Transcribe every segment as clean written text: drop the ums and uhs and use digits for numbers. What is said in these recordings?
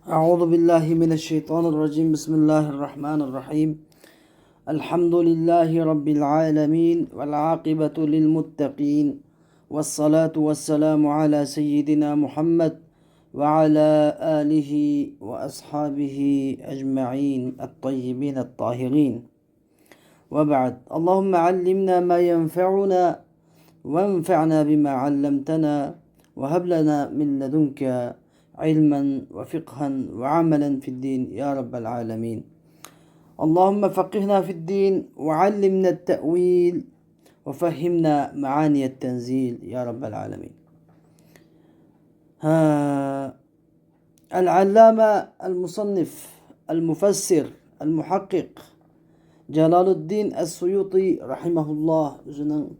أعوذ بالله من الشيطان الرجيم بسم الله الرحمن الرحيم الحمد لله رب العالمين والعاقبة للمتقين والصلاة والسلام على سيدنا محمد وعلى آله وأصحابه أجمعين الطيبين الطاهرين وبعد اللهم علمنا ما ينفعنا وانفعنا بما علمتنا وهب لنا من لدنك علما وفقها وعملا في الدين يا رب العالمين اللهم فقهنا في الدين وعلمنا التأويل وفهمنا معاني التنزيل يا رب العالمين. العلامة المصنف المفسر المحقق جلال الدين السيوطي رحمه الله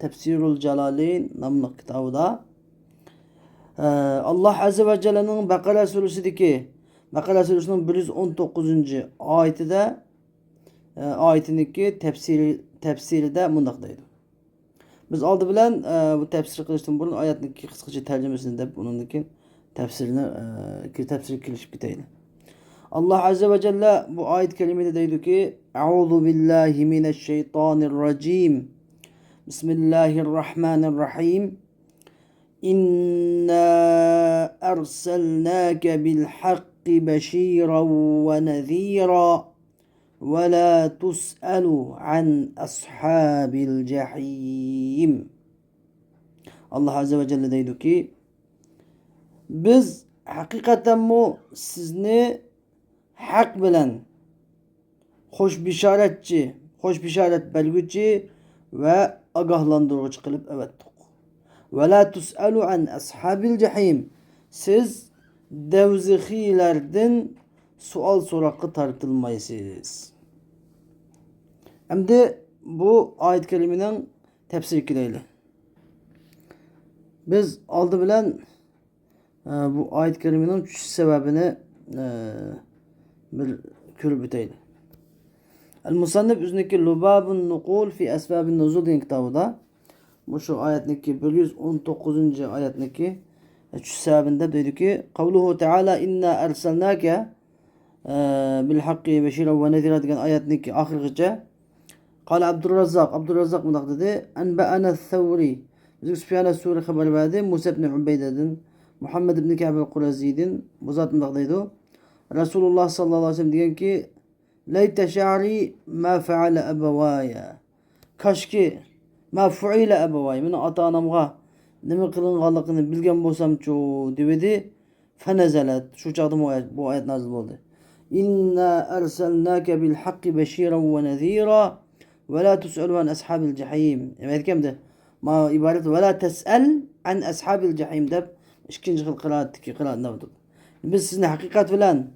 تفسير الجلالين namlı kitabında Allah Azze ve Celle'nin Bakara Suresi'deki Bakara Suresi'nin 119. ayetindeki tefsiri de mundaqdaydı. Biz aldı bilen bu tefsir kılıştım bunun ayetindeki kısaca tercümesini de bunundaki tefsirine tefsir kilişip giteydi. Allah Azze ve Celle bu ayet kelimede deydi ki Euzu billahi mineşşeytanirracim Bismillahirrahmanirrahim İnna erselnâke bil hakki beşîran ve nezîran ve la tus'alu an ashabil cehîm. Allah Azze ve Celle deydi ki biz hakikaten mu sizni hak bilen hoş bişaret belgücü ve agahlandırıcı kılıp evettik. Ve la tus'alu an ashabil cehim. Siz devzihilerden sual sorakı tartılmayısınız. Hem de bu ayet keliminin tefsir kileyle. Biz aldı bilen bu ayet kelimenin üç sebebini bir körüp üteydi. El-Musannif üzerindeki Lubabun Nukul fi Esbabin Nuzul diyen kitabında bu şu ayetindeki 119. ayetindeki üç sebebinde dedi ki Kavluhu Teala inna erselnâke bil hakki beşîran ve nezîran diyen ayetindeki ahirgıca Kale Abdurrazzak mıdak dedi Enbe'ana Thawri Bizim Süfyan-ı Suri haber verdi Musa ibn Ubeyde'din Muhammed ibn Ka'b el-Kurezi'din bu zat mıdaktaydı. Resulullah sallallahu aleyhi ve sellem diyen ki Leyte şa'ri ma feale ebevaya Kaşki ma fu'ile ebevaya Meni ata-anamga nime kılınğanlıkını bilgen bolsam çoğu devedi fenezelet şu çağda bu ayet nazil oldu. İnna erselnâke bil hakki beşîran ve nezîran ve la tus'alu an ashabil cehîm. Evet kemde ma ibaret ve la tes'el an ashabil cehîm deb ikinci kıraatdaki kıraatında oldu. Biz sizni hakikat bilen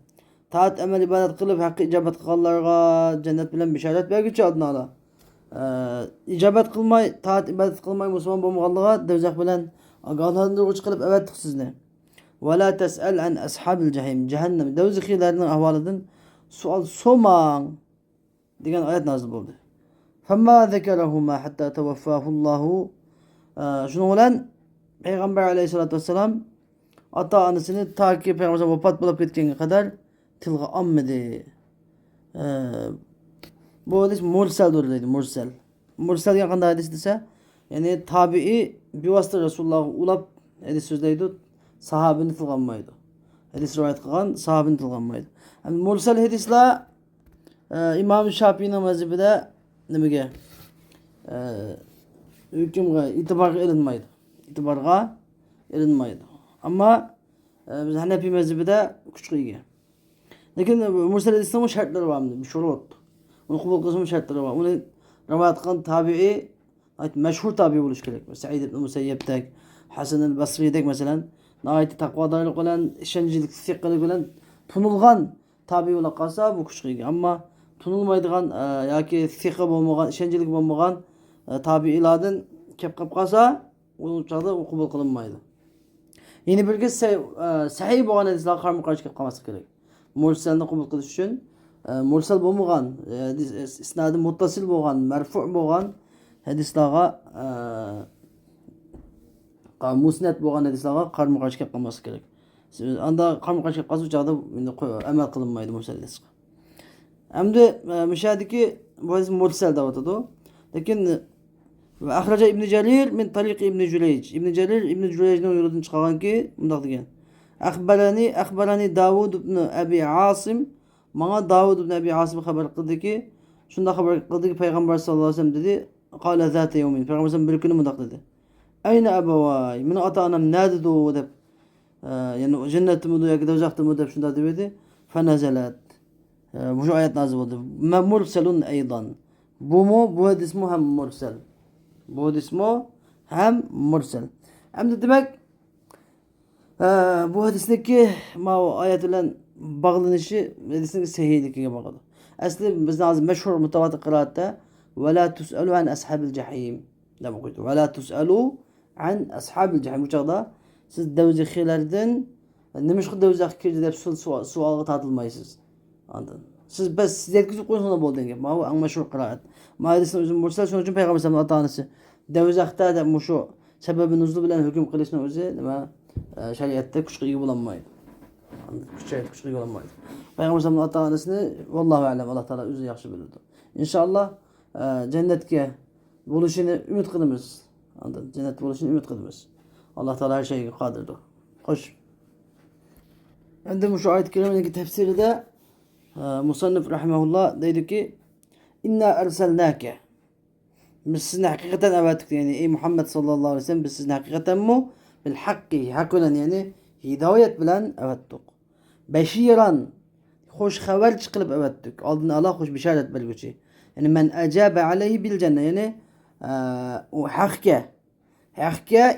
taat emel ibadet kılıp hakkı icabet kılanlarga cennet bilen bişaret belgüçü adına ala. İcabet kılmay, taat ibadet kılmay Müslüman bolmaganlığa devzak bilen agahlandırıcı kılıp evettik sizni. Ve la tes'el an ashabil cehim. Cehennem devzikilerinin ahvalıdın sual soman diyen ayet nazil oldu. Femma zekerahuma hatta tevaffahullahu. Şunu olan Peygamber aleyhissalatü vesselam ata anısını ta ki Peygamber vefat bulup gittiğine kadar tilga ammedi. Bu hadis mursel doğruydu. Mursel yakında hadis ise yani tabi'i bir vasıta Resulullah'ı ulap hadis sözleydi. Sahabini tilganmaydı. Hadis rivayet kılan sahabini tilganmaydı. Yani mursel hadisle İmam-ı Şafii'nin mezhebinde nemege hükümge itibarga erinmaydı. Ama biz Hanefi mezhebinde küçük. Lakin mursel hadisinin şartları var mı? Bir şurut. Onu kabul kılmanın şartları var. Onu rivayet kılan tabi'i meşhur tabi'i buluş gerek. Sa'id ibn Musayyeb'tek, Hasan el-Basri'dek mesela nayeti takvadarlık olan, işencilik, sikkalık olan tunulgan tabi'i ola kalsa bu küçük. Ama tunulmaydıgan yaki sikka bolmagan, işencilik bolmagan tabi'iladın kep kalsa onun çağda o kabul kılınmaydı. Yine bir kez sahih bolgan hadisler karşı karşı kalması gerek. Murselni kabul kılış üçün mursel bolmagan, isnadı muttasil bolgan, merfu' bolgan hadislarga musnad bolgan hadislarga karşı karşı kalması gerek. anda qarama qarshi qazib chaqda endi amal qilinmaydi musallasga. Hamda mishadiki bu hadis mursal deb atadi. Lekin ve ahraca İbn Cerir min tariq İbn Cüreyc. İbn Cerir İbn Cüreyc'den yolundan çıkarganki bundaq degan. Akhbarani Davud ibn Abi Asim. Bana Davud ibn Abi Asim haber qildi ki, shunda haber qildi ki Peygamber sallallahu aleyhi ve sellem dedi. Qala zat yawmin. Peygamber sallallahu bir kuni bundaq dedi. Ayna abaway? Meni ota-onam nerede o deb. Yani cennetimi ya da uzaktımı deb shunda dedi. Fanazalat. Bu şu ayet nazil oldu. Murselun aydan. Bu hadis mu hem mursel. Bu hadis mu hem mursel. Hem de demek bu hadisdeki ayet ile bağlanışı hadisin sahihliğine bağlı. Aslında bizde az meşhur mutavatır kıraatte ve la tus'alu an ashabil cehim. Ne bu koydu? Ve la tus'alu an ashabil cehim. Bu çağda siz devzekilerden nemiş ki devzek kirdi deyip sualı tatılmayısınız. Anladın? Siz bes yetkisi koyuyorsunuz bol denge. Ma bu meşhur kıraat. Ma hadisin özüm mursal şunun için Peygamber sallallahu aleyhi ve sellem devzekte de muşu sebebi nuzulu bilen hüküm kılışına özü nima şeriatte küçük bulanmaydı. Küçük bulanmaydı. Peygamber sallallahu aleyhi ve sellem vallahu alem Allah Teala özü yaxşı bilirdi. İnşallah cennetke buluşunu ümit kılımız. Anladın? Cennet buluşunu ümit kılımız. Allah Teala her şeye kadirdir. Hoş. Şimdi şu ayet-i kerimedeki tefsiri de Musannif rahimahullah dedi ki İnna erselnâke biz sizin hakikaten evettik yani ey Muhammed sallallahu aleyhi ve sellem biz sizin hakikaten mu bil hakki hakkılan yani hidayet bilen evettik. Beşiran hoş haber çıkılıp evettik. Aldın Allah hoş bişaret belgüçi. Yani men ecabe aleyhi bil cennet yani o hakka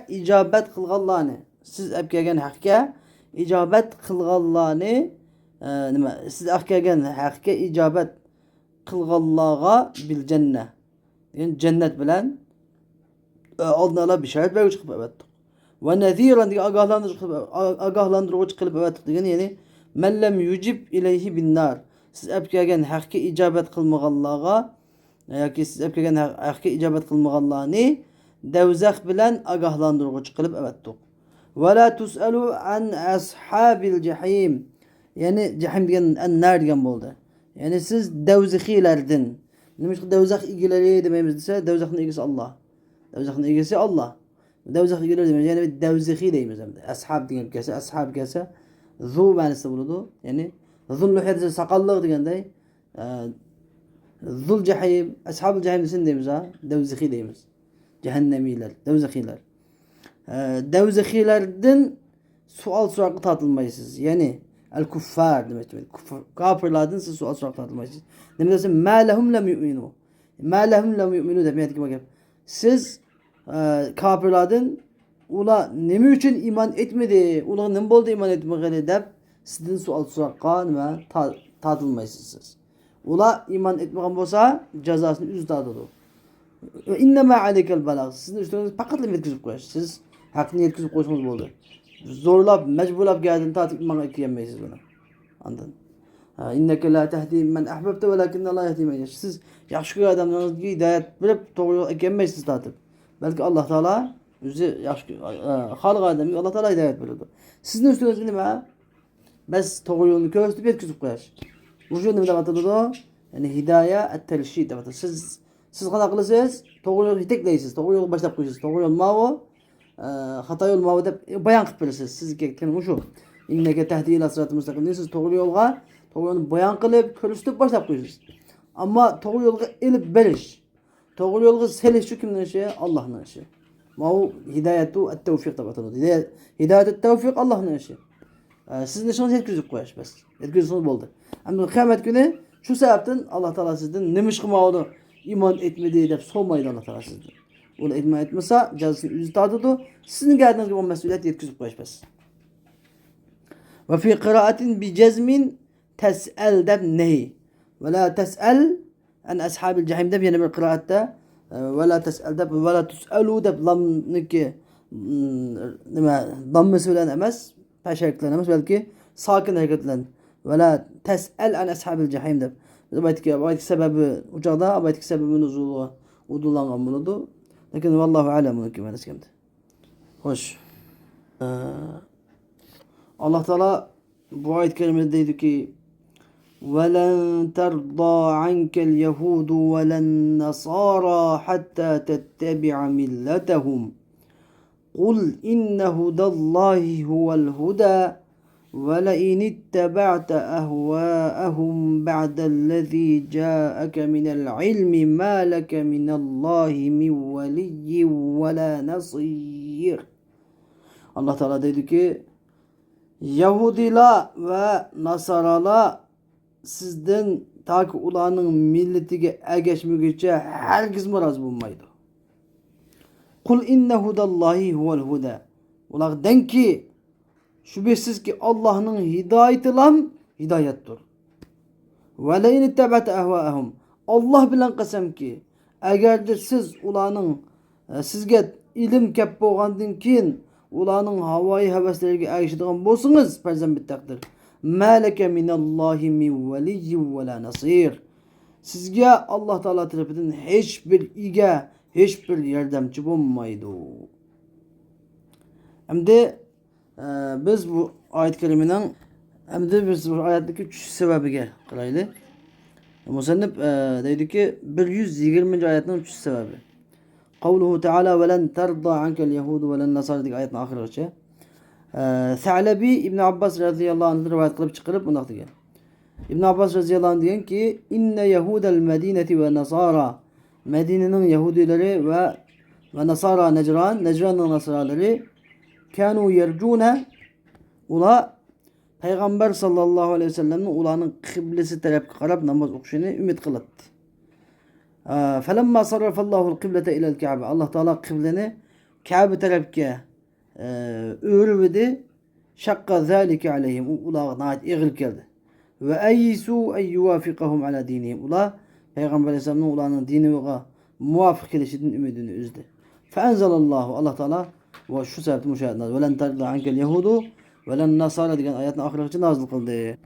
icabet kılgallani. Siz ebkegen hakka icabet kılgallani nima siz ahkagan hakka icabet kılgallağa bil cennet. Yani cennet bilen aldın Allah bişaret belgüçi kılıp evettik. Ve neziran diye agahlandırıcı kılıp evettik diyen yani men lem yucib ileyhi bin nar. Siz ebkegen hakka icabet kılmagallağa yoki siz ebkegen hakka icabet kılmagallağını devzek bilen agahlandırıcı kılıp evettik. Ve la tus'alu an ashabil cehim. Yani cehim diyen en nar diyen oldu. Yani siz devzekilerden. Demiş ki devzek ilgileri dememiz ise devzekin ilgisi Allah. Devzekin ilgisi Allah. Devzek ilgileri dememiz yani devzeki deyimiz hem de. Ashab diyen kese, ashab kese. Zu manisi buludu. Yani zul luhiyatı sakallık diyen de. Zul cehim, ashab-ı cehim desin deyimiz ha. Devzeki deyimiz. Cehennemiler, devzekiler. Devzekilerden sual soraklı tatılmayısınız. Yani el kuffar demek. Kafirlerden siz sual soraklı tatılmayısınız. Demek ki ma lehum lem yu'minu. Ma lehum lem yu'minu demek ki siz kafirlerden ula nemi için iman etmedi, ula nem boldu iman etmegeni dep sizden sual sorakka nima tatılmayısınız. Ula iman etmegen bolsa cezasını üz tadıdı. Ve innema aleykel balag. Sizin üstünüz fakat yetkizip koyasınız. Siz hakkını yetkizip koysanız oldu. Zorlap, mecburlap geldin tatip iman etmeyesiniz bunu. Anladın? İnneke la tehdi men ahbabte velakinne Allah yehdi men yeşâ. Siz yaxşı adamlarınız gibi hidayet bilip doğru yol ekemeysiz tatip. Belki Allah Teala yüzü yaxşı halk adamı Allah Teala hidayet bilirdi. Sizin üstünüz nima? Bes doğru yolunu köstüp yetkizip koyasınız. Bu şu nima atıldı? Yani hidayet et-telşid demek. Siz kana kılısınız, doğru yolu hitekleysiniz, doğru yolu başlap koyuyorsunuz. Doğru yol mavu, hata yol mavu dep bayan kılıp bilirsiniz. Siz kelime şu. İnneke tehdi ila sıratı müstakim diye siz doğru yolga, doğru yolu bayan kılıp, körüstüp başlap koyuyorsunuz. Ama doğru yolga elip beliş, doğru yolga seliş şu kimden şey? Allah'ın işi. Mavu hidayetu et-tevfik tabi. Hidayet et-tevfik Allah'ın işi. Sizin işiniz yetkizip koyar bes. Yetkizip oldu. Ama kıyamet günü şu sebepten Allah Teala sizden nemiş kıma oldu. İman etmediği de sormayın Allah Teala sizden. Onu iman etmese cezasını yüzü tadıdı. Sizin geldiğiniz gibi o mesuliyet yetkizip koyar. Ve fi kıraatin bi cezmin tes'el deb nehi. Ve la tes'el en ashabil cehim deb yine bir kıraatte ve la tes'el deb ve la tus'elu deb lamniki dammısı bilen emez. Peşeriklen emez belki sakin hareketlen. Ve la tes'el en ashabil cehim deb. Baytki sebebi ucada, baytki sebebi nuzulu udulangan buludu. Lakin vallahu alem bunu kim eskemdi. Hoş. Allah Teala bu ayet-i kerimede dedi ki وَلَنْ تَرْضَى عَنْكَ الْيَهُودُ وَلَا النَّصَارَى حَتَّى تَتَّبِعَ مِلَّتَهُمْ قُلْ إِنَّ هُدَى اللَّهِ هُوَ الْهُدَى وَلَئِنِ اتَّبَعْتَ أَهْوَاءَهُمْ بَعْدَ الَّذِي جَاءَكَ مِنَ الْعِلْمِ مَا لَكَ مِنَ اللَّهِ مِنْ وَلِيٍّ وَلَا نَصِيرٍ. Allah Teala dedi ki Yahudiler ve Nasaralar sizden taki ulanın milletiga ergeçmegüçe herkes miraz bulmaydı. Kul inne hudallahi huvel huda. Ular den ki şüphesiz ki Allah'ın hidayeti lan hidayettir. Ve le in ittaba'te ehvaehum. Allah bilen qasam ki eğer siz ulanın sizge ilim kep bolgandan keyin ulanın havayı heveslerine erişidigan bolsanız perzan bir takdir. Maleke minallahi min veliyyin ve la nasir. Sizge Allah Teala tarafından hiçbir ige, hiçbir yardımcı bulmaydı. Hem de biz bu ayet-i kerimenin biz bu ayetteki 3 sebebiga qarayli. Musannif deydi ki 120. ayetning 3 sebebi. Kavluhu Teala ve len terda ankel yehudu ve len nasara degan ayetin ahirigacha. Sa'labi İbn Abbas radhiyallahu anh'dan rivayet qilib chiqarib bundoq degan. İbn Abbas radhiyallahu anh degan ki inne yehudel medineti ve nasara Medine'nin Yahudileri ve Nasara Necran'ın Nasaraları kanu yercune ula Peygamber sallallahu aleyhi ve sellem'in ulanın kıblesi tarafı qarab namaz o'qishini umid qilatdi. Felemma sarrafallahu al-qiblete ila'l Ka'be. Allah Teala kıbleni Ka'be tarafga örüvdi. Şakka zalike aleyhim. Ula nayet iğil geldi. Ve eyyisu en yuvafikahum ala dinihim. Ula Peygamber aleyhisselam'ın ulanın dini ve muvafık kelişinin ümidini üzdü. Feenzelallahu Allah Teala ve şu sebepte müşahit nazı. Ve len terda ankel yehudu ve len nasara degan ayetin ahireti nazil kıldı.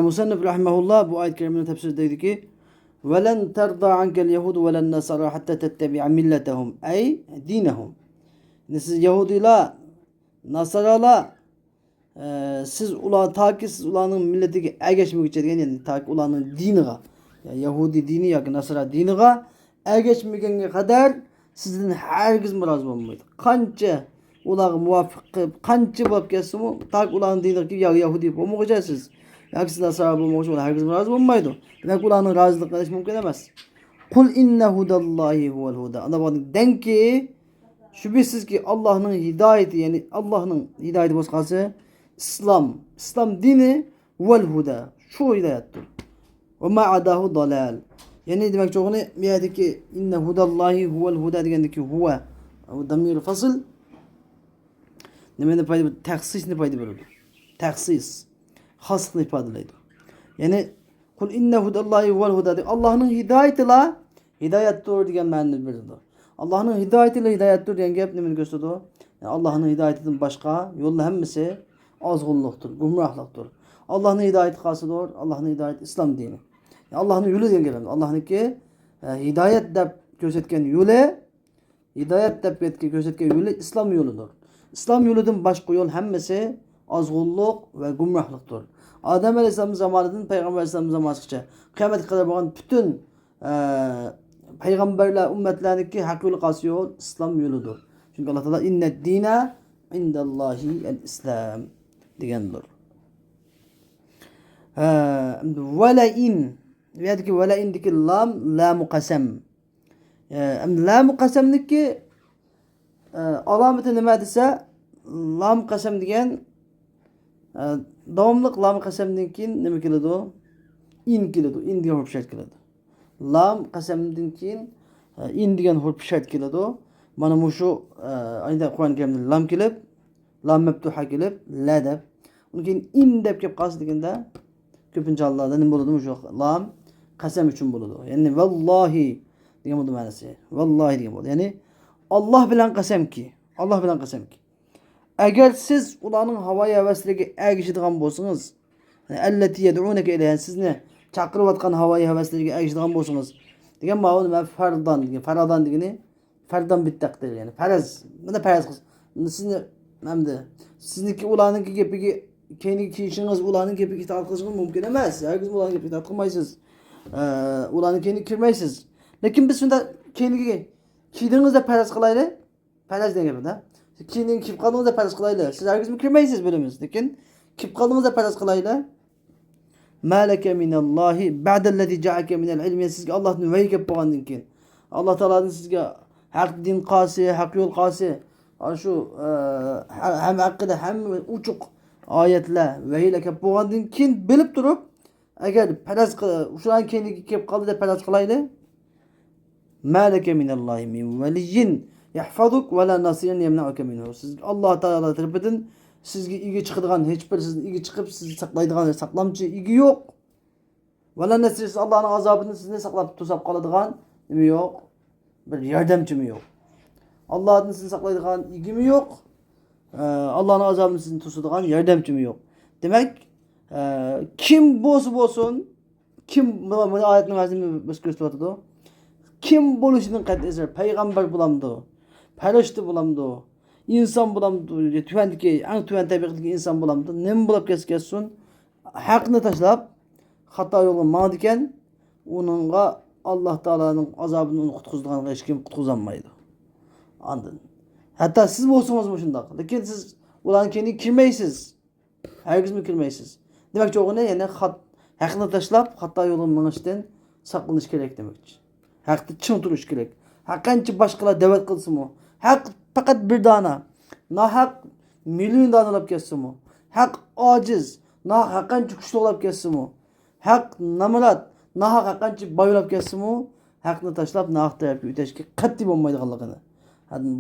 Musannif rahimehullah bu ayet-i kerimenin tefsiri dedi ki وَلَنْ تَرْضَى عَنْكَ الْيَهُودُ وَلَا النَّصَارَى حَتَّى تَتَّبِعَ مِلَّتَهُمْ Ey dinehum. Siz Yahudiler, Nasaralar siz siz ulanın milletiga ergeçmek için yani taki ulanın diniga yani Yahudi dini yoki Nasara diniga ergeçmegenge kadar sizden herkes miraz bo'lmaydi. Qancha ularga muvofiq qilib, qancha bo'lib ketsa-mu, taki ulanın diniga Yahudi bo'lmoqchisiz. Yoki siz Nasara bo'lmoqchi bo'lsa herkes miraz bo'lmaydi. Demek ulanın razılık qilish mumkin emas. Kul inne hudallahi huvel huda. Ana den ki şüphesiz ki Allah'ın hidayeti yani Allah'ın hidayeti bozkası İslam dini vel huda. Şu hidayettir. Ve ma adahu dalal. Yani demek çoğunu bir ayeti inne hudallahi huvel huda degendeki huve. O damir fasıl. Nemene payda taksis ne payda verir? Taksis. Haslık ifadeleydi. Yani kul inne hudallahi huvel huda. Allah'ın hidayeti la hidayettir diyen ma'nini berdi. Allah'ın hidayetiyle hidayettir diyen gap nemeni gösterdi? Yani Allah'ın hidayetinden başka yolun hemmesi azgınlıktır, gumrahlıktır. Allah'ın hidayeti kasıdır. Allah'ın hidayeti İslam dini. Yani Allah'ın yolu diyen gelen. Allah'ın ki hidayet de gözetken yolu, hidayet de gözetken yolu İslam yoludur. İslam yolunun başka yol hemmesi azgınlık ve gumrahlıktır. Adem Aleyhisselam'ın zamanından Peygamber Aleyhisselam'ın zamanıça kıyamet kadar olan bütün peygamberler, ümmetlerdeki hak yolu kası yol İslam yoludur. Çünkü Allah Teala innet dine indallahi el-İslam diyendir. Vele'in veyadaki vele'indeki lam kasem. Lam kasemdeki alameti nima desa lam kasem degan davomliq lam qasamdan keyin nima keladi? In keladi. In degan hurf shart keladi. Lam qasamdan keyin in degan hurf shart keladi. Mana bu shu ayda Qur'on Karimda lam kelib, lam maftuha kelib, la deb. Undan keyin in deb kelib qolsa deganda ko'pincha Allohda nima bo'ladi? Shu lam qasam uchun bo'ladi. Ya'ni vallahi degan bo'ladi ma'nosi. Vallahi degan bo'ladi. Ya'ni Allah bilan qasamki, Allah bilan qasamki. Eğer siz ulanın havaya heveslerine erişidigan bolsanız, elleti yed'uneke ileyha sizni chaqirayotgan havaya heveslerine erişidigan bolsanız, degan ma'lum men fardan degani fardan bittaqdir yani faraz. Bunda faraz sizni Hamda sizniki ularniki gapiga keyin kiyishingiz ularning gapiga itoat qilishingiz mumkin emas. Hargiz ularning gapiga itoat qilmaysiz. Ularning keyin kirmaysiz. Lekin biz shunda keyingiga kiydingizda faraz qilaylik. Faraz degan gapda. Keyin kiyib qoldingizda faraz qilaylik. Siz hargiz kirmaysiz bilamiz. Lekin kiyib qoldingizda faraz qilaylik. Malaka minallohi ba'dallazi ja'aka minal ilmi sizga Allohning vahiy kelib bo'lgandan keyin Alloh taolaning sizga haq din qosi, haq yo'l qosi, ana shu ham haqida ham uchuq oyatlar vahiylar kelib bo'lgandan keyin bilib turib agar faraz shudan keyin kelib qoldi deb faraz qilaylik. Malaka minallohi min waliyyin yahfazuk va la nasirin yamna'uka minhu. Siz Alloh taolo tarafidan sizga igi chiqadigan hech bir sizni igi chiqib sizni saqlaydigan saqlamchi igi yo'q. Vala nasir Allohning azobini sizni saqlab to'sab qoladigan nima yo'q? Bir yordamchimi yo'q. Allohning sizni saqlaydigan igimi yo'q. Allohning azobini sizni to'sadigan yordamchimi yo'q. Demak, kim bo'lsin, kim bu oyatning o'zini biz ko'rsatyapti. Kim bo'lishidan qat'iy nazar payg'ambar bo'lamdi, farishta bo'lamdi, inson bo'lamdi, tuvandiki, eng tuvan tabiatdagi inson bo'lamdi. Nima bo'lib ketsin, haqni tashlab xato yo'lga mangdi ekan, uningga Alloh taolaning azobini uni qutqizadigan hech kim qutqizolmaydi. Andin. Hatto siz bo'lsangiz shunday. Lekin siz ularning keyin kirmaysiz. Hargizmi kirmaysiz. Demakchi o'g'ini yana haqni tashlab xato yo'lga mangishdan saqlanish kerak demakchi. Haqni chin turish kerak. Haqqancha boshqalar da'vat qilsin-mi? Haq faqat bir dona. Nohaq million donalab ketsin-mi? Haq ojiz, nohaq qancha kuchli olib ketsin-mi? Haq namalat, nohaq qancha boylab ketsin-mi? Haqni tashlab nohaq tarafga o'tishga qat'iy bo'lmaydiganligini.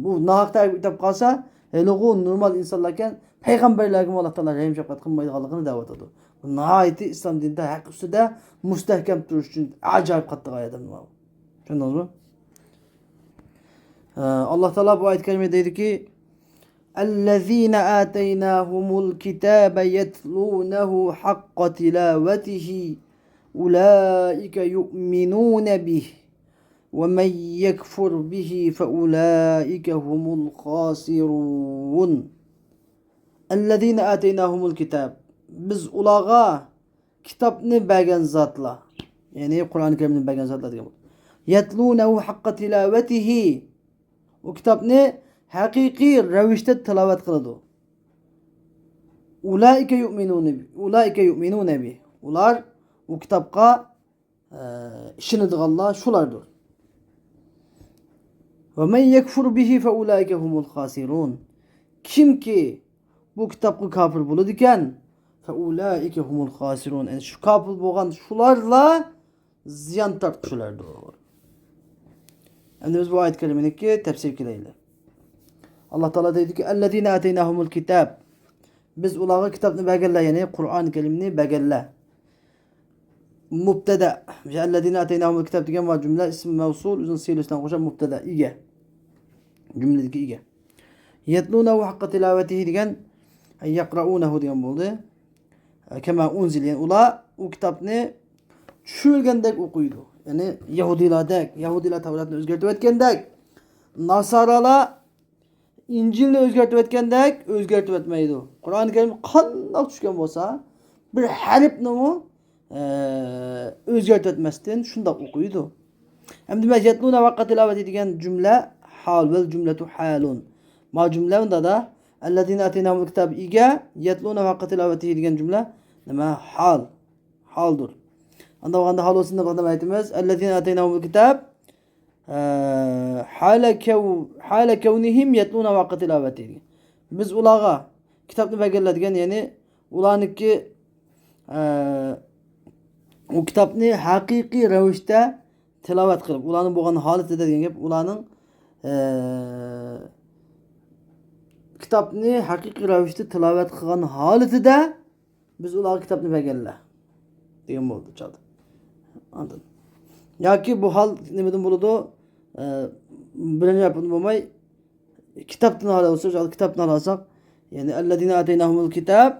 Bu nohaq tarafga o'tib qolsa, haligu normal insonlar ekan, payg'ambarlarga Alloh taolo rahim shafqat qilmaydiganligini da'vat etadi. Bu nihoyatda islom dinida haq ustida mustahkam turish uchun ajoyib qattiq oyat bu. Tushundingizmi? Alloh taolo bu oyat karimada deydiki: "Allazina ataynahumul kitaba yatlunahu haqqa tilawatihi ulaika yu'minuna bihi wa man yakfur bihi fa ulaika humul khasirun." Allazina ataynahumul kitab. Biz ularga kitobni bergan zotlar. Ya'ni Qur'oni Karimni bergan zotlar degan. Yatlunahu haqqa tilawatihi. O kitobni haqiqiy ravishda tilovat qiladi. Ulaika yu'minuna bi. Ular o kitobga ishonadiganlar shulardir. Va men yakfur bihi fa ulaika humul khasirun. Kimki bu kitobga kafir bo'ladi ekan, fa ulaika humul khasirun. Yani shu kafir bo'lgan shularla ziyon tortquchilardir. Endi biz bu oyat kalimaniki tafsir qilaylik. Alloh taolo deydiki: "Allazina ataynahumul kitab." Biz ularga kitobni berganlar, ya'ni Qur'on kalimni berganlar. Mubtada. Allazina ataynahumul kitab degan va jumla ism mavsul o'zini siylashdan qo'shib mubtada ega. Jumladagi ega. Yatlunahu haqqa tilovatihi degan yaqra'unahu degan bo'ldi. Kama unzil, ya'ni ular u kitobni tushirgandek o'qiydi. Ya'ni Yahudilar Tavratni o'zgartirib o'tgandek, Nasaralar Injilni o'zgartirib o'tgandek o'zgartirib o'tmaydi. Qur'oni Karim qanday tushgan bo'lsa, bir harfni o'zgartirib o'tmasdan shunday o'qiydi. Endi majatluna vaqqa tilovati degan jumla hal vel jumlatu halun. Ma jumla unda da allazina ataynahumul kitab iga yatluna vaqqa tilovati degan jumla nima haldir. Anda o'ganda hal olsun deb aytamiz. Allazina ataynahumul kitab hala kawnihim yatluna vaqqa tilovati. Biz ularga kitobni berganlar degan, ya'ni ularniki o kitobni haqiqiy ravishda tilovat qilib, ularning bo'lgan holatida degan gap, ularning kitobni haqiqiy ravishda tilovat qilgan holatida biz ularga kitobni berganlar degan bo'ldi chaqdi. Anladın? Yoki bu hol nimadan bo'ladi? Birinchi gapim bo'lmay kitobdan olsa, kitobdan olsak, ya'ni allazina ataynahumul kitab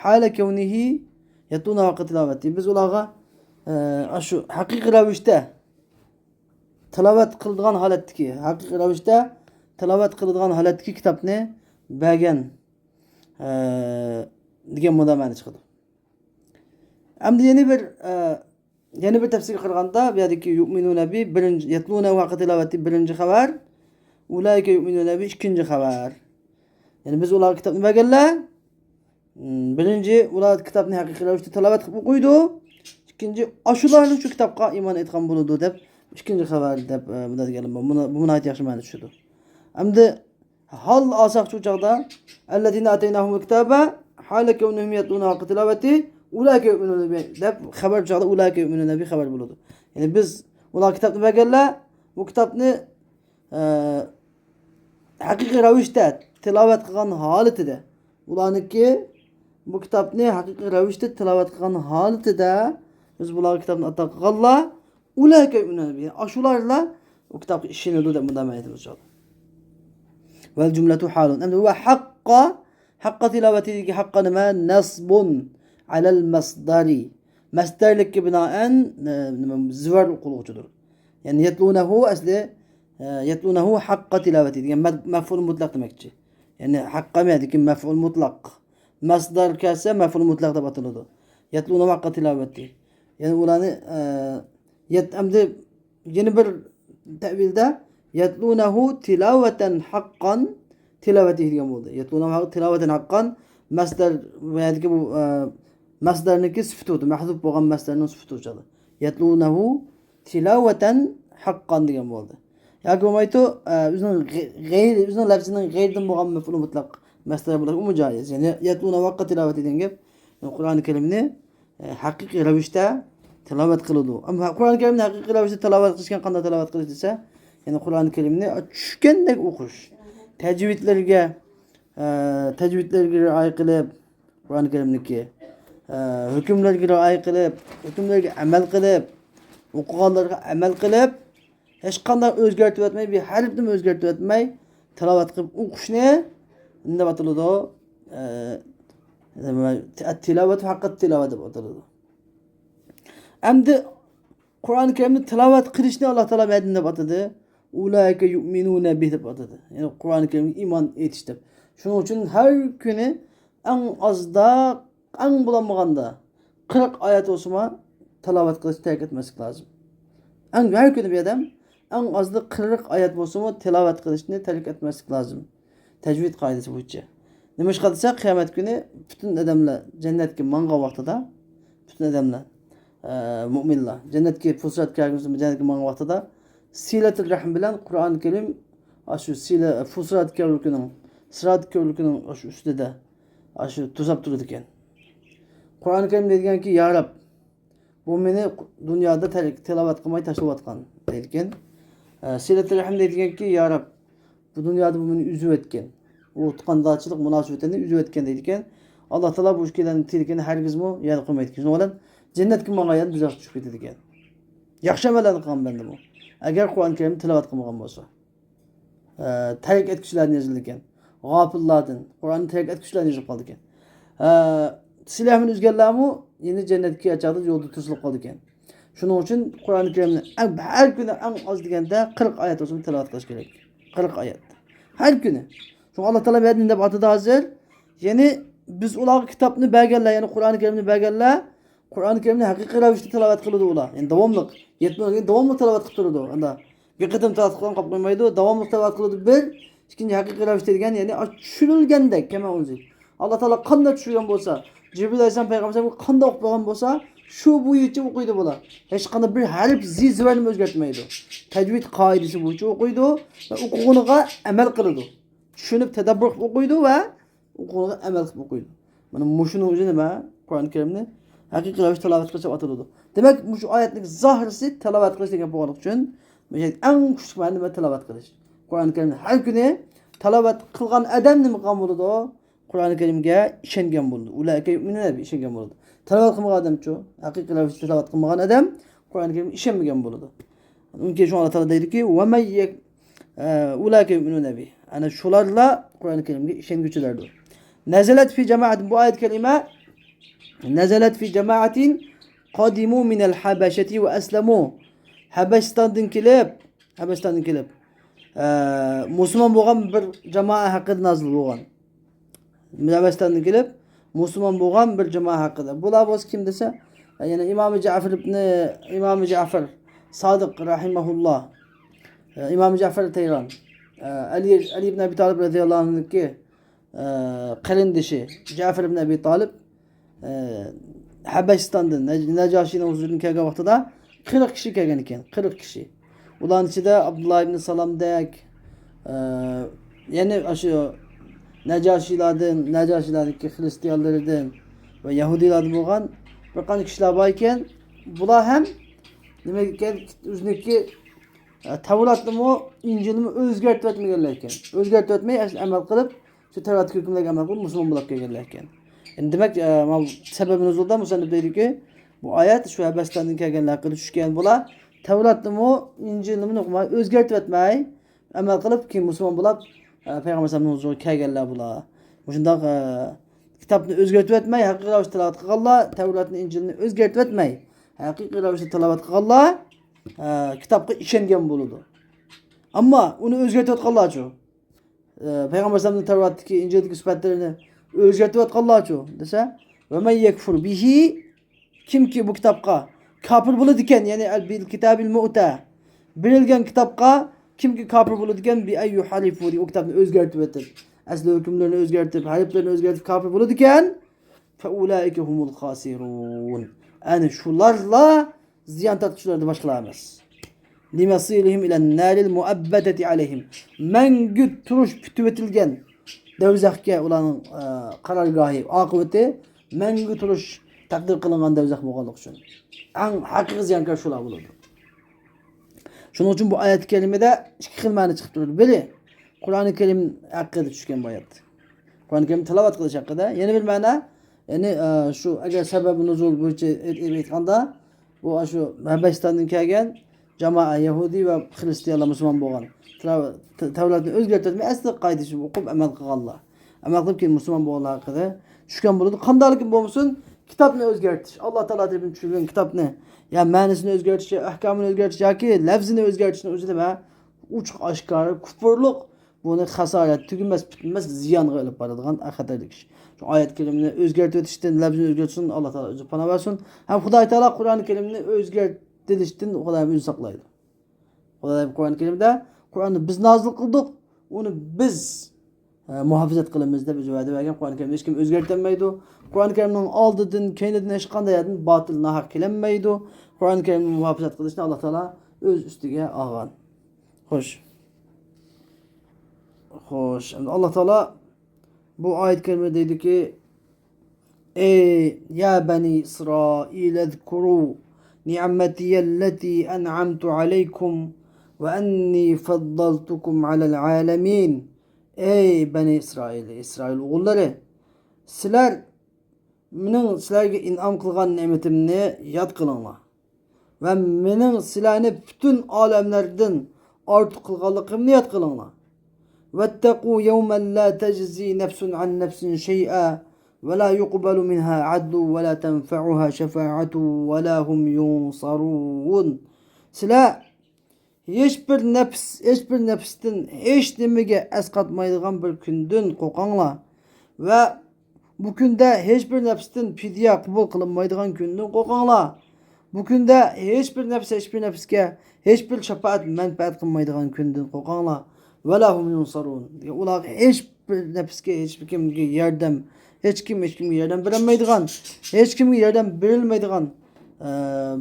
hala kawnihi yatuna vaqqa tilovati. Biz ularga shu haqiqiy ravishda tilovat qiladigan holatdagi, haqiqiy ravishda tilovat qiladigan holatdagi kitobni bergan degan bunda ma'no chiqadi. Endi yana bir tafsir qilganda bu yerdagi yu'minuna bi birinchi yatluna haqi tilovati birinchi xabar, ulayka yu'minuna bi ikkinchi xabar. Ya'ni biz ularga kitobni berganlar, birinchi ular kitobni haqiqiy ravishda tilovat qilib o'qiydi, ikkinchi ashularni shu kitobga iymon etgan bo'ladi deb ikkinchi xabar deb biladiganlar bor. Buni ayt yaxshi ma'no tushadi. Endi hal olsak shu chog'da allazina ataynahumul kitaba hala kawnahum yatluna haqi tilovati ulayka yu'minuna bi deb xabar chog'da ulayka yu'minuna bi xabar bo'ladi. Ya'ni biz ular kitobni berganlar, bu kitobni haqiqiy ravishda tilovat qilgan holatida, ularniki bu kitobni haqiqiy ravishda tilovat qilgan holatida biz bular kitobni ato qilganlar, ularga yu'minuna, ashularlar bu kitobga ishonadi deb bunda aytamiz. Val jumlatu halun. Endi va haqqa tilovatidagi haqqa nima? Nasbun alal masdari. Masdarlikka binoan zivar o'qiluvchidir. Ya'ni yatlunahu asli yatlunahu haqqa tilovati degan maf'ul mutlaq demakchi. Ya'ni haqqa degan maf'ul mutlaq. Masdar kelsa maf'ul mutlaq deb ataladi. Yatlunahu haqqa tilovati. Ya'ni ularni endi yana bir ta'vilda yatlunahu tilovatan haqqan tilovati degan bo'ldi. Yatlunahu tilovatan haqqan masdar ya'ni bu masdarniki sifati, mahzuf bo'lgan masdarning sifati o'chadi. Yatlunahu tilovatan haqqan degan bo'ldi. Yoki bo'lmaydi o'zining lafzining g'ayridan bo'lgan maf'ul mutlaq masdar bo'ladi, u mujoiz. Ya'ni yatluna vaqqa tilovati degan gap Qur'oni Karimni haqiqiy ravishda tilovat qiladi. Ammo Qur'oni Karimni haqiqiy ravishda tilovat qilishgan qanday tilovat qilish desa, ya'ni Qur'oni Karimni tushgandek o'qish, tajvidlarga rioya qilib, Qur'oni Karimniki hukmlarga rioya qilib, hukmlarga amal qilib, o'qiganlarga amal qilib, hech qanday o'zgartib o'tmay, bir harfni o'zgartib o'tmay tilovat qilib o'qishni nima ataladi? Tilovat haqqat tilovat deb ataladi. Endi Qur'oni Karimni tilovat qilishni Alloh taolo nima deb atadi? Ulayka yu'minuna bi deb atadi. Ya'ni Qur'oni Karimga iymon etish deb. Shuning uchun har kuni eng ozda, eng bo'lmaganda 40 oyat o'sma tilovat qilishni tark etmaslik lozim. Har kuni bir odam eng ozda 40 oyat bo'lsa-mu tilovat qilishni tark etmaslik lozim. Tajvid qoidasi bo'yicha. Nima ish qilsa qiyomat kuni butun odamlar jannatga mangan vaqtida, butun odamlar mu'minlar jannatga fursat kelguncha jannatga mangan vaqtida silatul rahm bilan Qur'oni Karim shu sila fursat kelguning, sirat kelguning shu ustida shu tuzab turadi ekan. Qur'oni Karim deydiganki, "Ya Rab, bu meni dunyoda tilovat qilmay tashlayotgan" deydigan. Silatul rahm deydiganki, "Ya Rab, bu dunyoda bu meni uzib o'tgan. U tuqqandochilik munosabatini uzib o'tgan" deydigan. Alloh taolo bu ishlarni tilkini hargizmi yad qilmaydi. Shuning bilan jannatga mang'ayan buzoq tushib ketadi ekan. Yaxshi amallarni qilgan banda bu. Agar Qur'oni Karimni tilovat qilmagan bo'lsa, tark etkichlarni yozildi ekan. G'ofillardan Qur'onni tark etkichlarni yozib qoldi ekan. Silahni uzganlarmi endi jannatga achadi yo'lda tursilib qoldi ekan. Shuning uchun Qur'oni Karimni har kuni eng oz deganda 40 oyat o'zini tilovat qilish kerak. 40 oyat. Har kuni. Çünkü Allah Teala verdiğinde de atıda hazır. Yani biz ular kitapını bergerler, yani Kur'an-ı Kerim'ini bergerler. Kur'an-ı Kerim'ini hakiki ravişte tilavet kılıdı ular. Yani devamlık. Devamlık tilavet kılırdı. Yani bir kıtım tilavet kılan kapılmaydı. Devamlık tilavet kılıdı. Bir, ikinci hakiki ravişte degen yani çürülgendek kemen olacak. Allah Teala kanda çürüyen bolsa, Cibril Aleyhisselam Peygamber kanda okuyan bolsa, şu bu için okuydu bular. Hiç kanda bir harf zizverimi özgertmeydi. Tecvid kaidesi bu için okuydu ve okuğunuğa emel kılıdı. Düşünüp tedabbur qilib o'qiydi va o'qig'iga amal qilib o'qiydi. Mana mushuni o'zi nima? Qur'oni Karimni haqiqiy ravishda tilovat qilsa ataladi. Demak, shu oyatning zohirisi tilovat qilish degan bo'lganligi uchun eng kuchli ma'no nima tilovat qilish. Qur'oni Karimni har kuni tilovat qilgan odam nima qilgan bo'ladi? Qur'oni Karimga ishongan bo'ladi. Ularga yu'minuna bi ishongan bo'ladi. Tilovat qilmagan odamchi, haqiqiy ravishda tilovat qilmagan odam Qur'oni Karimga ishonmagan bo'ladi. Unga shu Alloh taolo deydiki, "Va may ularga yu'minuna bi." Ana shularla Qur'oni Karimga ishonguvchilardir. Nazalat fi jama'atin, bu oyat kalima nazalat fi jama'atin qadimu min al-habashati wa aslamu. Habashtondan kelib musulmon bo'lgan bir jamoa haqida nozil bo'lgan. Münaves'ten gelip Müslüman bo'lgan bir jamoa haqida. Bular bo'lsa kim desa, yani İmam Ja'far Sadiq rahimahullah, İmam Ja'far Tayran, Ali ibn Abi Talib radıyallahu anh'ki qarindishi Ja'far ibn Abi Talib Habeşistan'dan Necashi'nin huzuruna kelgan vaqtida 40 kishi kelgan ekan, 40 kishi. Ularning ichida Abdullah ibn Salamdek, yani shu Najashilarniki Hristiyanlardan ve Yahudilardan bo'lgan bir qancha kishilar bor ekan. Bular ham nima ekan, o'ziniki Tavratni İncilni o'zgartirib o'tmaganlar ekan. O'zgartirib o'tmay amal qilib, shu Tavrat hukmlariga amal qilib musulmon bo'lib kelganlar ekan. Yani demek sebebi nuzulda musannif deydiki, bu ayet şu Habeşistan'dan kelganlar haqida tushgan. Bular Tavratni İncilni o'qimay, o'zgartirib o'tmay amal qilib keyin musulmon bo'lib Peygamber sallallahu aleyhi ve sellem kelganlar bular. Shundoq kitobni o'zgartirib o'tmay, haqiqiy ravishda tilovat qilganlar, Tavratni İncilni o'zgartirib o'tmay, haqiqiy ravishda tilovat qilganlar kitobga ishongan bo'ladi. Ammo uni o'zgartirib o'tganlar-chi? Peygamber sallallahu Tavratdagi, İncildagi sifatlarini o'zgartirib o'tganlar-chi desa, "Va man yakfur bihi", kimki bu kitobga kafir bo'ladi ekan, ya'ni bil kitabil mu'ta, berilgan kitobga kimki kafir bo'ladi ekan, bi ayyu halifu, o kitobni o'zgartirib o'tib, asli hukmlarini o'zgartirib, harflarini o'zgartirib kafir bo'ladi ekan, fa ulaika humul khasirun. Ana shularla ziyon tortishlar deb boshqalar emas. Limasilihim ila naril muabbadati alayhim. Mangu turush kutib etilgan do'zaxga ularning qarorgohi, oqibati mangu turush taqdir qilingan do'zax bo'lganligi uchun. Eng haqiqiy ziyonkor shular bo'ladi. Shuning uchun bu oyat kalimada ikki xil ma'no chiqib turadi. Biri Qur'oni Karim haqida tushgan bu oyat. Qur'oni Karim tilovat qilish haqida. Yana bir ma'no, ya'ni shu agar sababi nuzul bo'yicha aytganda, bu shu Habeşistandan kelgan jamoa Yahudi va Hristiyanlar musulmon bo'lgan. Tavratni o'zgartirmay asli qoidasini o'qib amal qilganlar. Amal qilib keyin musulmon bo'lganlar haqida tushgan bo'ladi. Qandaylik bo'lmasin, kitobni o'zgartirish, Alloh taolo deb tushirgan kitobni, ya ma'nosini o'zgartirish, ahkomini o'zgartirish yoki lafzini o'zgartirishni o'zi nima? Uchiq oshkora kufrlik, buni hasorat, tugunmas, bitmas ziyonga olib boradigan xatarlik ish. Shu oyat kalimani o'zgartirib o'tishdan, lafzini o'zgartirishdan Alloh taolo o'zi panoh bersin. Ham Xudo taolo Qur'oni Karimni o'zgartirishdan Xudo o'zi saqlaydi. Xudo Qur'oni Karimda Qur'onni biz nozil qildik, uni biz muhofazat qilamiz deb o'zi va'da bergan. Qur'oni Karimni hech kim o'zgartirmaydi. Qur'oni Karimning oldidan, keynidan hech qanday yerdan botil nohaq kelinmaydi. Qur'oni Karimni muhofazat qilishni Alloh taolo o'z ustiga olgan. Xo'sh. Endi Alloh taolo bu oyat karimada deydiki, ey ya bani İsrail zkuru ni'matiyallati an'amtu alaykum ve anni faddaltukum alal alamin. Ey bani İsrail oğulları, sizlar mening sizlarga in'om qilgan ne'matimni yod qilinglar va mening sizlarni butun olamlardan ortiq qilganligimni yod qilinglar. واتقوا يوما لا تجزي نفس عن نفس شيئا ولا يقبل منها عدل ولا تنفعها شفاعة ولا هم ينصرون. Sizlar hiçbir nefsden hiç nimaga asqatmaydigan bir kundan qo'rqinglar va bu kunda hiçbir nefsden fidya qabul qilinmaydigan kundan qo'rqinglar. Bu kunda hiçbir nefsga hiçbir shafaat manfaat qilmaydigan kundan qo'rqinglar. وَلَا هُمْ يُنْصَرُونَ. Ular hiçbir nefsge, hiçbir kimge yardım, hiç kimge yardım veremeydigan, hiç kimge yardım verilmeydigan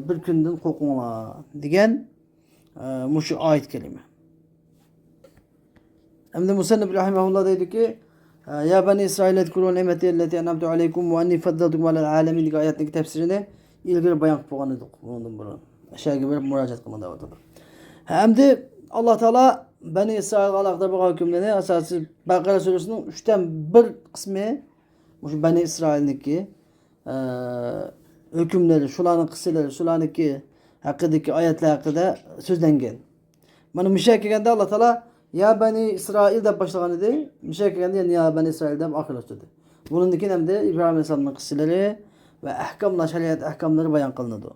bir günden qo'rqinglar degan mushu oyat kalima. Endi musannif rahimahulloh deydiki, ya bani İsrail zkuru ni'mati allati an'amtu alaykum wa anni faddaltukum alal alamin degan oyatning tafsirini ilgari bayon qilib qo'ygan edik bundan burun. O'shaga bir murojaat qilmoqda o'tirdim. Endi Alloh taolo Bani İsrail'e alaqda bu hükümleri asası Bakara suresinin 3'ten 1 kısmı şu Bani İsrail'deki hükümleri, şuların kıssaları, şularınki hakkındaki ayetler hakkında sözlengen. Bana müşakkikende Allah Teala ya Bani İsrail de başlayan idi. Müşakkikende ya Bani İsrail de ahir oldu. Bunun için hem de İbrahim Aleyhisselam'ın kıssaları ve ahkamlar, şeriat ahkamları bayan kılındı.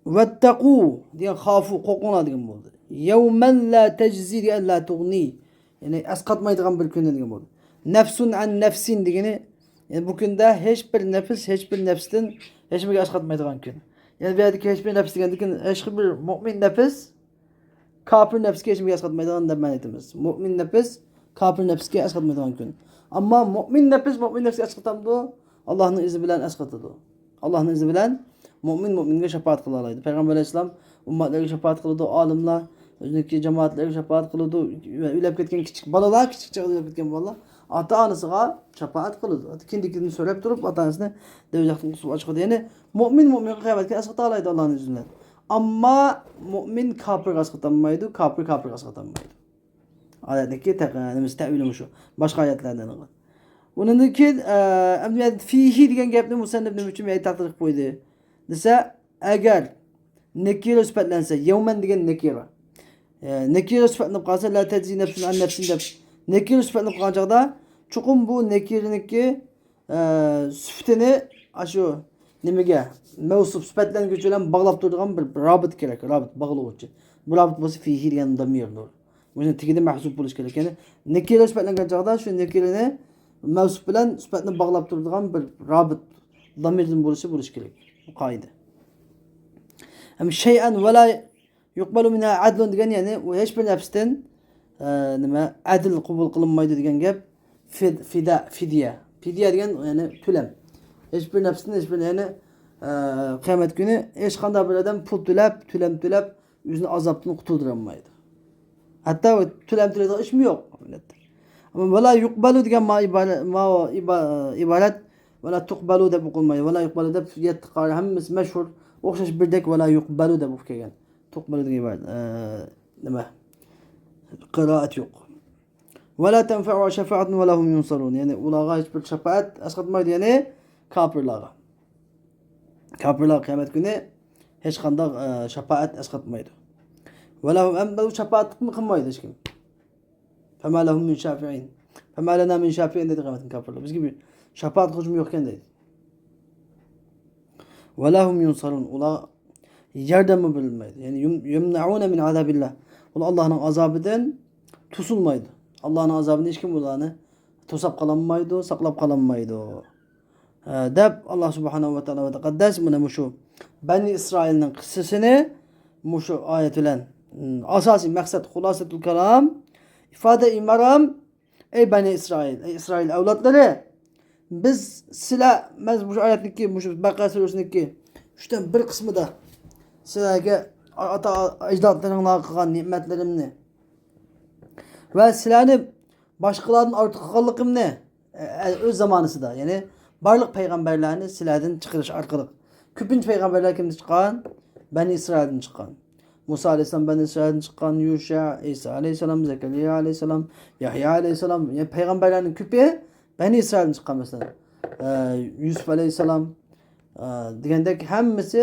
Vettaqu diye hafu korkuna diyen buldu. Yevmen la teczi diye la tuğni. Yani esqatmaydigan bir kun degan bo'ldi. Nefsun an nefsin degani, yani bu kunda hech bir nefs hech bir nefsdan hech biriga esqatmaydigan kun. Yani bu yerdagi hech bir nefs degandan hech bir mo'min nefs kafir nefsga hech biriga esqatmaydigan deb ma'no etamiz. Mo'min nefs kafir nefsga esqatmaydigan kun. Ammo mo'min nefsga esqatamdi, Allohning izni bilan esqatadi. Allohning izni bilan mo'minga shafaat qila oladi. Payg'ambar alayhisalom ummatlarga shafaat qiladi, olimlar o'ziniki jamoatlarga shafaat qiladi, o'lib ketgan kichik bolalar, kichik chaqda o'lib ketgan bolalar ota-onasiga shafaat qiladi. Kindikini so'rab turib, ota-onasini do'zaxdan qutib chiqadi. Ya'ni mo'minga qiyomatga esqata oladi Allohning izni bilan. Ammo mo'min kofirga esqatanmaydi, kofirga esqatanmaydi. Oyatdagi taqanimiz ta'vilimi shu. Boshqa oyatlardan olgan. Bundan keyin fihi degan gapni musannif nima uchun taqdir qilib qo'ydi desa, agar nakira sifatlansa, yawman degan nakira. Nakira sifatlanib qolsa, la tajzi nafsun an nafsin deb nakira sifatlanib qolgan chaqda, chuqum bu nakiraniki sifatini shu nimaga mavsuf sifatlanguvchi bilan bog'lab turadigan bir robit kerak, robit bog'lovchi. Bu robit bo'lsa fihi degan damirdir. Buni tigida mahsub bo'lish kerak. Ya'ni nakira sifatlangan chaqda shu nakirani mavsuf bilan sifatni bog'lab turadigan bir robit damirdan bo'lishi kerak. Bu qoida. Ham shay'an va la yuqbalu minha adlun degan, ya'ni u hech bir nafsdan nima adl qabul qilinmaydi degan gap. Fidya degan ya'ni to'lam. Hech bir nafsdan hech bir, ya'ni qiyomat kuni hech qanday bir odam pul to'lab o'zini azobdan qutuldira olmaydi. Hatto to'lam to'laydigan ish yo'q. Ama vela yuqbalu degan ibarat vela tuqbalu deb o'qilmaydi. Vela yuqbalu deb yetqar hammasi mashhur o'xshash birdek vela yuqbalu deb o'qib kelgan. Tuqbalu degan ibarat nima? Qiroat yo'q. Vela tanfa'u shafa'atun va lahum yunsarun. Ya'ni ularga hech bir shafaat asqatmaydi, ya'ni kofirlarga. Kofirlar qiyomat kuni hech qanday shafaat asqatmaydi. Va lahum amdu shafaat qilmaydi hech kim. Fema lahum min shafi'in. Fema lana min shafi'in dedi qiyomat kofirlar. Bizga bir shafaat qilishim yo'q ekan deydi. Va lahum yunsarun. Ular yordam berilmaydi. Ya'ni yumnauna min azabillah. Ular Allohning azobidan tusilmaydi. Allohning azobini hech kim ularni to'sab qololmaydi, saqlab qololmaydi. Deb Alloh subhanahu va taolo va taqaddas mana shu Bani Isroilning qissasini shu oyat bilan asosiy maqsad xulosatul kalam ifoda imaram, ey Bani Isroil, ey Isroil avlodlari, biz sizlar bu oyatniki, shu Baqara surasiniki 3dan bir qismida sizlarga ota ajdodlaringlar qilgan ne'matlarimni va sizlarni boshqalardan ortiq qilganligimni o'z zamonasida, ya'ni barliq payg'ambarlarni sizlardan chiqarish orqali. Ko'pincha payg'ambarlar kimdan chiqqan? Bani Isroildan chiqqan. Musa alayhisalom Bani Isroildan chiqqan, Yusha, Isa alayhisalom, Zakariya alayhisalom, Yahya alayhisalom, ya'ni payg'ambarlarning ko'pi Bani Isroildan chiqqan masalan. Yusuf alayhisalom degandek hammasi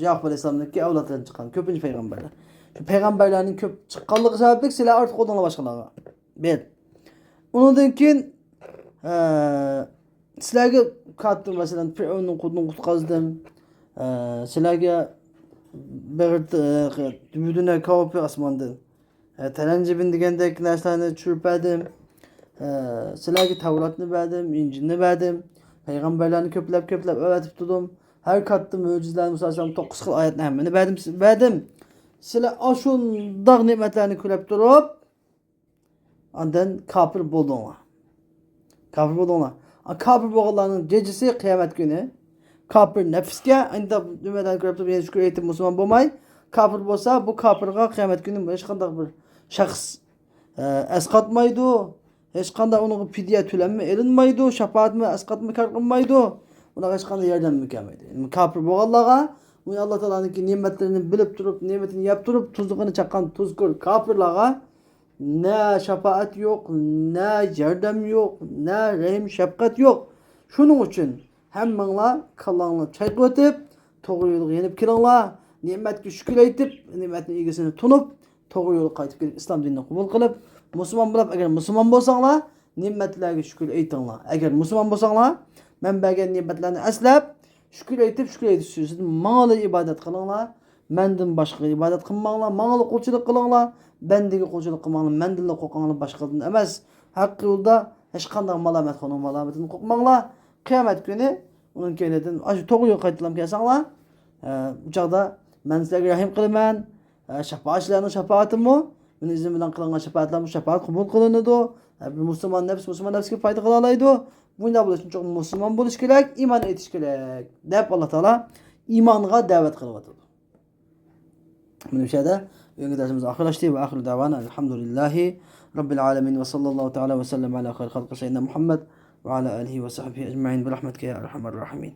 Yaqub alayhisalomning avlodlaridan chiqqan ko'pincha payg'ambarlar. Shu payg'ambarlarning ko'p chiqqanligi sababli sizlar ortiq o'dinglar boshqalarga. Ber. Undan keyin sizlarga katta masalan Fir'avnning qudini qutqazdim. Sizlarga bir dübüdüne kavup asmandan. Terencibin degandek narsalarni tushirdim. Sizlarga Tavratni berdim, Injilni berdim. Payg'ambarlarni ko'plab o'rgatib turdim. Har katta mo'jizalarni masalan 9 xil oyatni hammani berdim. Sizlar ashundoq ne'matlarni ko'rib turib, ondan kofir bo'ldinglar. Kofir bo'lganlarning jejisi qiyomat kuni kofir nafsga endi nimadan ko'rib turib, shukr aytib musulmon bo'lmay, kofir bo'lsa, bu kofirga qiyomat kuni hech qanday bir shaxs asqatmaydi, hech qanday uning fidya to'lanma erinmaydi, shafaatmi asqatma kar qilmaydi, ularga hech qanday yordam kelmaydi. Kofir bo'lganlarga bu Alloh taolaning ne'matlarini bilib turib, ne'matini yeb turib, tuzligini chaqqan tuzkur kofirlarga ne shafaat yo'q, ne yordam yo'q, ne rahim shafqat yo'q. Shuning uchun hammanglar kallanglar chayqib o'tib, to'g'ri yo'lga yenib kelinglar, ne'matga shukr aytib, ne'matning egasini tunib, to'g'ri yo'lga qaytib kelib, islom dinini qabul qilib, musulmon bo'lib, agar musulmon bo'lsanglar, ne'matlarga shukr aytinglar. Agar musulmon bo'lsanglar, men bergan ne'matlarni aslab, shukr aytib, siz ma'li ibodat qilinglar. menden başka ibadet kılmanglar, mağla kulçuluk kılыңlar, bendeki kulçuluk kılmanglar, mendinle korkаңlar başkadan emas. Hakkı yolda hiç qanday malamet onun malametini korkmanglar. Kıyamet günü onun keyneden aşı toğuyu qaytılam kelsanglar, bu çağda men sizlarga rahim kılıman, şefaatçilerin şefaatimi, benim iznim bilen kılıngan şefaatlerim şefaat kabul kılınıdı. Bir Müslüman nefsga fayda kıla alaydı. Bunda buluş için çok Müslüman buluş gerek, iman etiş gerek. Deyip Allah Teala imanğa davet kılıvatıdı. Bunu şeyde önceki dersimiz ahirleşti ve ahiru davana elhamdülillahi Rabbil alemin ve sallallahu teala ve sellem ala hayr halkı seyyidina Muhammed ve ala alihi ve sahbihi ecma'in bi rahmetike ya erhamer rahimin.